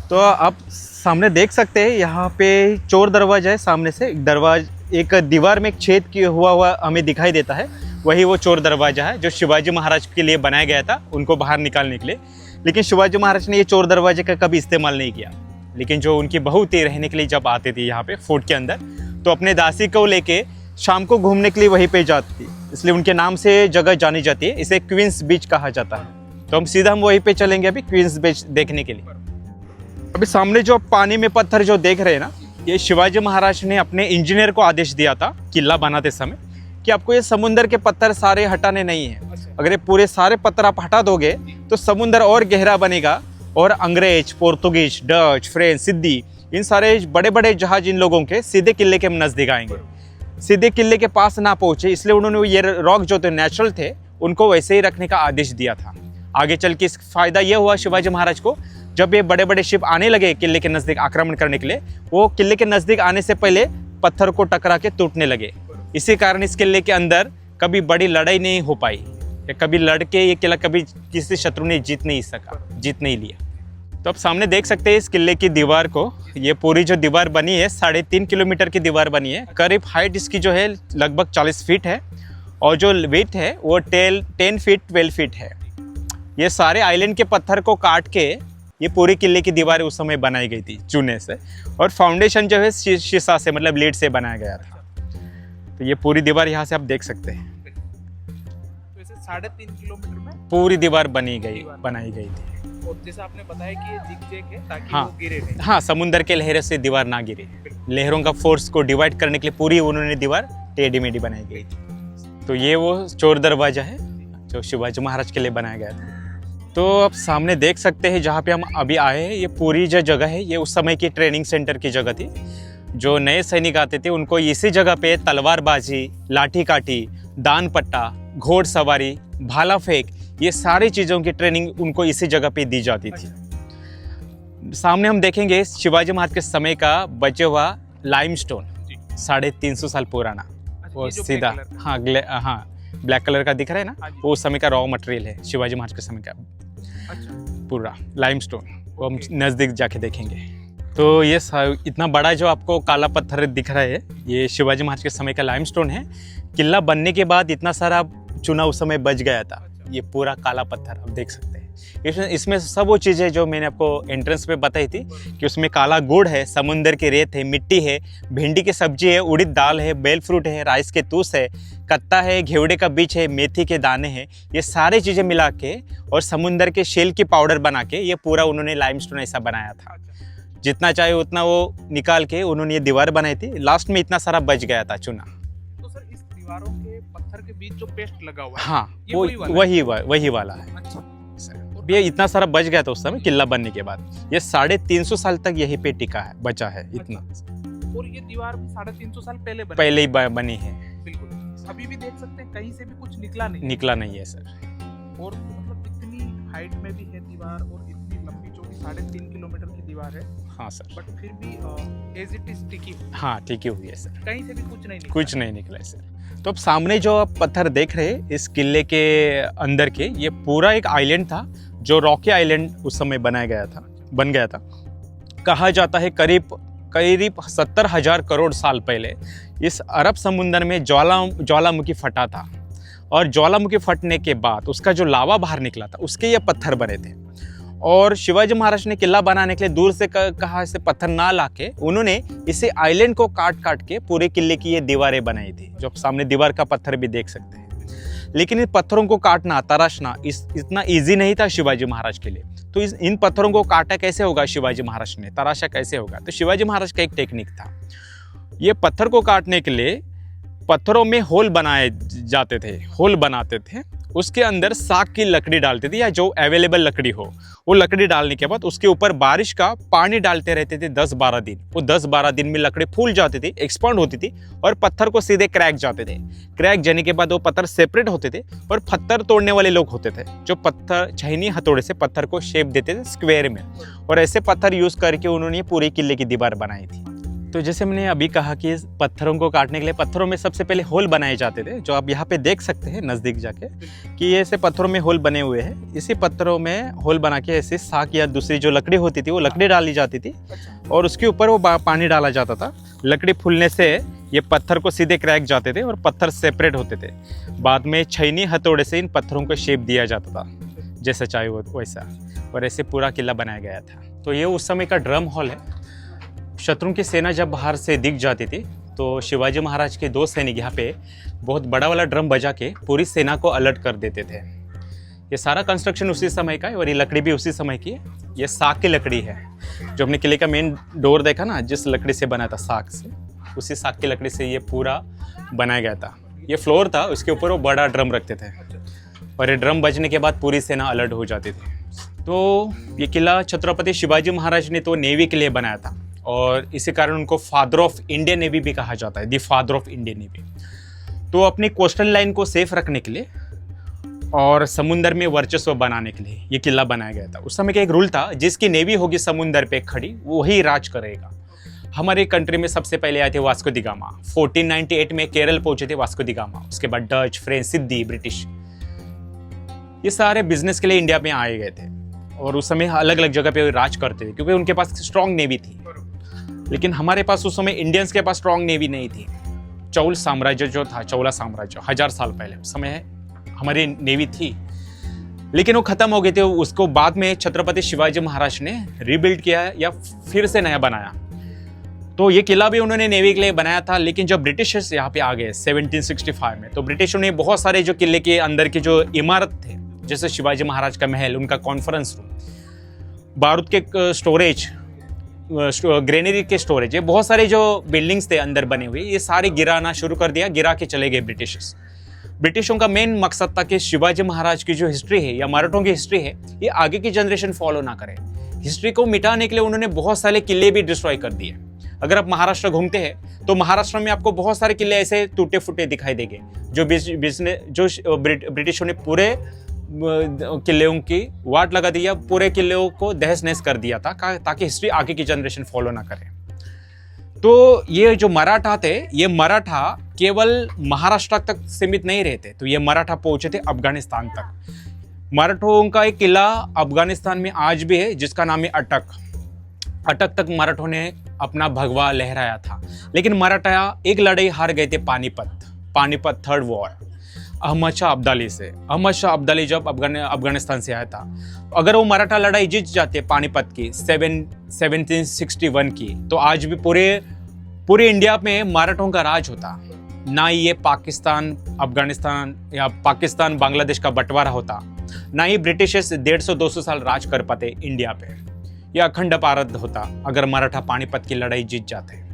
तो आप सामने देख सकते हैं यहाँ पे चोर दरवाजा है। सामने से एक दीवार में एक छेद किया हुआ हमें दिखाई देता है, वही वो चोर दरवाजा है जो शिवाजी महाराज के लिए बनाया गया था उनको बाहर निकालने के लिए। लेकिन शिवाजी महाराज ने ये चोर दरवाजे का कभी इस्तेमाल नहीं किया। लेकिन जो उनकी बहू थी रहने के लिए जब आती थी यहाँ पे फोर्ट के अंदर, तो अपने दासी को लेके शाम को घूमने के लिए वहीं पे जाती थी, इसलिए उनके नाम से जगह जानी जाती है। इसे क्वींस बीच कहा जाता है। तो हम वहीं पे चलेंगे अभी क्वींस बीच देखने के लिए। अभी सामने जो पानी में पत्थर जो देख रहे हैं ना, ये शिवाजी महाराज ने अपने इंजीनियर को आदेश दिया था किला बनाते समय कि आपको ये समुंदर के पत्थर सारे हटाने नहीं है। अगर ये पूरे सारे पत्थर आप हटा दोगे तो समुंदर और गहरा बनेगा और अंग्रेज, पोर्तुगीज, डच, फ्रेंच, सिद्दी, इन सारे बड़े बड़े जहाज इन लोगों के सीधे किले के नज़दीक आएंगे, सीधे किले के पास ना पहुंचे। इसलिए उन्होंने ये रॉक जो थे नेचुरल थे उनको वैसे ही रखने का आदेश दिया था। आगे चल के इस फायदा ये हुआ शिवाजी महाराज को, जब ये बड़े बड़े शिप आने लगे किले के नज़दीक आक्रमण करने के लिए, वो किले के नज़दीक आने से पहले पत्थर को टकरा के टूटने लगे। इसी कारण इस किले के अंदर कभी बड़ी लड़ाई नहीं हो पाई, या कभी लड़के ये किला कभी किसी शत्रु ने जीत नहीं लिया। तो आप सामने देख सकते हैं इस किले की दीवार को। ये पूरी जो दीवार बनी है 3.5 किलोमीटर की दीवार बनी है। करीब हाइट इसकी जो है लगभग 40 फीट है और जो वेट है वो 10 फीट 12 फीट है। ये सारे आइलैंड के पत्थर को काट के ये पूरी किले की दीवार उस समय बनाई गई थी चूने से, और फाउंडेशन जो है शीशा से मतलब लीड से बनाया गया था। तो ये पूरी दीवार यहाँ से आप देख सकते हैं। तो इसे 3.5 किलोमीटर में पूरी दीवार बनाई गई थी। और जैसा आपने बताया कि ये जिग-जैग है ताकि हाँ, वो गिरे नहीं। हाँ, समुंदर के लहरों से दीवार ना गिरे। लहरों का फोर्स को डिवाइड करने के लिए पूरी उन्होंने दीवार टेढ़ी मेढ़ी बनाई गई थी। तो ये वो चोर दरवाजा है जो शिवाजी महाराज के लिए बनाया गया था। तो आप सामने देख सकते हैं जहाँ पे हम अभी आए हैं, ये पूरी जो जगह है ये उस समय की ट्रेनिंग सेंटर की जगह थी। जो नए सैनिक आते थे उनको इसी जगह पे तलवारबाजी, लाठी काठी, दान पट्टा, घोड़सवारी, भाला फेंक, ये सारी चीज़ों की ट्रेनिंग उनको इसी जगह पे दी जाती थी। सामने हम देखेंगे शिवाजी महाराज के समय का बचे हुआ लाइमस्टोन 350 साल पुराना, वो सीधा हाँ ब्लैक कलर का दिख रहा है ना, वो उस समय का रॉ मटेरियल है शिवाजी महाराज के समय का। पूरा लाइमस्टोन वो हम नज़दीक जाके देखेंगे। तो ये इतना बड़ा जो आपको काला पत्थर दिख रहा है ये शिवाजी महाराज के समय का लाइमस्टोन है। किला बनने के बाद इतना सारा चूना उस समय बच गया था। ये पूरा काला पत्थर आप देख सकते हैं। इसमें सब वो चीज़ें जो मैंने आपको एंट्रेंस पे बताई थी कि उसमें काला गुड़ है, समुंदर की रेत है, मिट्टी है, भिंडी की सब्जी है, उड़द दाल है, बेल फ्रूट है, राइस के तूस है, कत्ता है, घेवड़े का बीज है, मेथी के दाने हैं। ये सारी चीज़ें मिला के और समुंदर के शेल की पाउडर बना के ये पूरा उन्होंने लाइमस्टोन ऐसा बनाया था। जितना चाहे उतना वो निकाल के उन्होंने ये दीवार बनाई थी। लास्ट में इतना सारा बच गया था चूना। तो सर इस दीवारों के पत्थर के बीच जो पेस्ट लगा हुआ है, हाँ, ये वही वाला है। अच्छा। ये इतना सारा बच गया था उस समय किला बनने के बाद। ये 350 साल तक यहीं पे टिका है, बचा है इतना। और ये दीवार 350 साल पहले ही बनी है। बिल्कुल। अभी भी देख सकते हैं कहीं से भी कुछ निकला नहीं है सर। और मतलब इतनी हाइट में भी है दीवार और इतनी लंबी चौड़ी 3.5 किलोमीटर की दीवार है। हाँ सर। बट फिर भी एज इट इज टिकी। हाँ, टिकी हुई है सर। कहीं से भी कुछ नहीं निकला है सर। तो अब सामने जो आप पत्थर देख रहे हैं इस किले के अंदर के, ये पूरा एक आइलैंड था जो रॉकी आइलैंड उस समय बन गया था। कहा जाता है करीब 70,000 करोड़ साल पहले इस अरब समुंदर में ज्वालामुखी फटा था, और ज्वालामुखी फटने के बाद उसका जो लावा बाहर निकला था उसके ये पत्थर बने थे। और शिवाजी महाराज ने किला बनाने के लिए दूर से कहा इसे पत्थर ना लाके उन्होंने इसे आइलैंड को काट के पूरे किले की ये दीवारें बनाई थी, जो आप सामने दीवार का पत्थर भी देख सकते हैं। लेकिन इन पत्थरों को काटना, तराशना इतना ईजी नहीं था शिवाजी महाराज के लिए। तो इन पत्थरों को काटा कैसे होगा शिवाजी महाराज ने, तराशा कैसे होगा? तो शिवाजी महाराज का एक टेक्निक था। ये पत्थर को काटने के लिए पत्थरों में होल बनाते थे, उसके अंदर साग की लकड़ी डालते थे या जो अवेलेबल लकड़ी हो वो लकड़ी डालने के बाद उसके ऊपर बारिश का पानी डालते रहते थे 10-12 दिन। वो 10-12 दिन में लकड़ी फूल जाती थी, एक्सपांड होती थी और पत्थर को सीधे क्रैक जाते थे। क्रैक जाने के बाद वो पत्थर सेपरेट होते थे और पत्थर तोड़ने वाले लोग होते थे जो पत्थर छहीनी हथौड़े से पत्थर को शेप देते थे स्क्वायर में, और ऐसे पत्थर यूज करके उन्होंने पूरे किले की दीवार बनाई थी। तो जैसे मैंने अभी कहा कि पत्थरों को काटने के लिए पत्थरों में सबसे पहले होल बनाए जाते थे, जो आप यहाँ पे देख सकते हैं नज़दीक जाके कि ये ऐसे पत्थरों में होल बने हुए हैं। इसी पत्थरों में होल बना के ऐसे साग या दूसरी जो लकड़ी होती थी वो लकड़ी डाली जाती थी और उसके ऊपर वो पानी डाला जाता था। लकड़ी फूलने से ये पत्थर को सीधे क्रैक जाते थे और पत्थर सेपरेट होते थे। बाद में छैनी हथौड़े से इन पत्थरों को शेप दिया जाता था जैसा चाहे वो वैसा, और ऐसे पूरा किला बनाया गया था। तो ये उस समय का ड्रम हॉल है। शत्रुओं की सेना जब बाहर से दिख जाती थी तो शिवाजी महाराज के 2 सैनिक यहाँ पे बहुत बड़ा वाला ड्रम बजा के पूरी सेना को अलर्ट कर देते थे। ये सारा कंस्ट्रक्शन उसी समय का है और ये लकड़ी भी उसी समय की है। ये साग की लकड़ी है, जो हमने किले का मेन डोर देखा ना, जिस लकड़ी से बना था साग से, उसी साग की लकड़ी से ये पूरा बनाया गया था। ये फ्लोर था, उसके ऊपर वो बड़ा ड्रम रखते थे और ये ड्रम बजने के बाद पूरी सेना अलर्ट हो जाती थी। तो ये किला छत्रपति शिवाजी महाराज ने तो नेवी के लिए बनाया था और इसी कारण उनको फादर ऑफ इंडियन नेवी भी कहा जाता है, the father of Indian navy. तो अपनी कोस्टल लाइन को सेफ रखने के लिए और समुंदर में वर्चस्व बनाने के लिए ये किला बनाया गया था। उस समय का एक रूल था, जिसकी नेवी होगी समुंदर पे खड़ी वही राज करेगा। हमारे कंट्री में सबसे पहले आए थे वास्को दी गामा। 1498 में केरल पहुंचे थे वास्को दी गामा। उसके बाद डच, फ्रेंच, सिद्दी, ब्रिटिश, ये सारे बिजनेस के लिए इंडिया में आए गए थे और उस समय अलग अलग जगह पे राज करते थे क्योंकि उनके पास स्ट्रॉन्ग नेवी थी। लेकिन हमारे पास उस समय इंडियंस के पास स्ट्रॉन्ग नेवी नहीं थी। चौल साम्राज्य जो था, चौला साम्राज्य 1000 साल पहले, उस समय हमारी नेवी थी, लेकिन वो खत्म हो गए थे। उसको बाद में छत्रपति शिवाजी महाराज ने रीबिल्ड किया या फिर से नया बनाया। तो ये किला भी उन्होंने नेवी के लिए बनाया था। लेकिन जब ब्रिटिशर्स यहाँ पे आ गए 1765 में, तो ब्रिटिशों ने बहुत सारे जो किले के अंदर की जो इमारत थे, जैसे शिवाजी महाराज का महल, उनका कॉन्फ्रेंस रूम, बारूद के स्टोरेज, ग्रेनरी के स्टोरेज, ये बहुत सारे जो बिल्डिंग्स थे अंदर बने हुए, ये सारे गिराना शुरू कर दिया। गिरा के चले गए ब्रिटिशर्स। ब्रिटिशों का मेन मकसद था कि शिवाजी महाराज की जो हिस्ट्री है या मराठों की हिस्ट्री है, ये आगे की जनरेशन फॉलो ना करे। हिस्ट्री को मिटाने के लिए उन्होंने बहुत सारे किले भी डिस्ट्रॉय कर दिए। अगर आप महाराष्ट्र घूमते हैं तो महाराष्ट्र में आपको बहुत सारे किले ऐसे टूटे फूटे दिखाई देंगे, जो ब्रिटिशों ने पूरे किलों की वाट लगा दिया, पूरे किलों को तहस नहस कर दिया था ताकि हिस्ट्री आगे की जनरेशन फॉलो ना करे। तो ये जो मराठा थे, ये मराठा केवल महाराष्ट्र तक सीमित नहीं रहते, तो ये मराठा पहुंचे थे अफगानिस्तान तक। मराठों का एक किला अफगानिस्तान में आज भी है जिसका नाम है अटक। अटक तक मराठों ने अपना भगवा लहराया था। लेकिन मराठा एक लड़ाई हार गए थे, पानीपत 3rd वॉर, अहमद शाह अब्दाली से। अहमद शाह अब्दाली जब अफगानिस्तान से आया था, अगर वो मराठा लड़ाई जीत जाते पानीपत की 1761 की, तो आज भी पूरे इंडिया में मराठों का राज होता। ना ही ये पाकिस्तान अफगानिस्तान या पाकिस्तान बांग्लादेश का बंटवारा होता, ना ही ब्रिटिशर्स 150-200 साल राज कर पाते इंडिया पे। यह अखंड भारत होता अगर मराठा पानीपत की लड़ाई जीत जाते।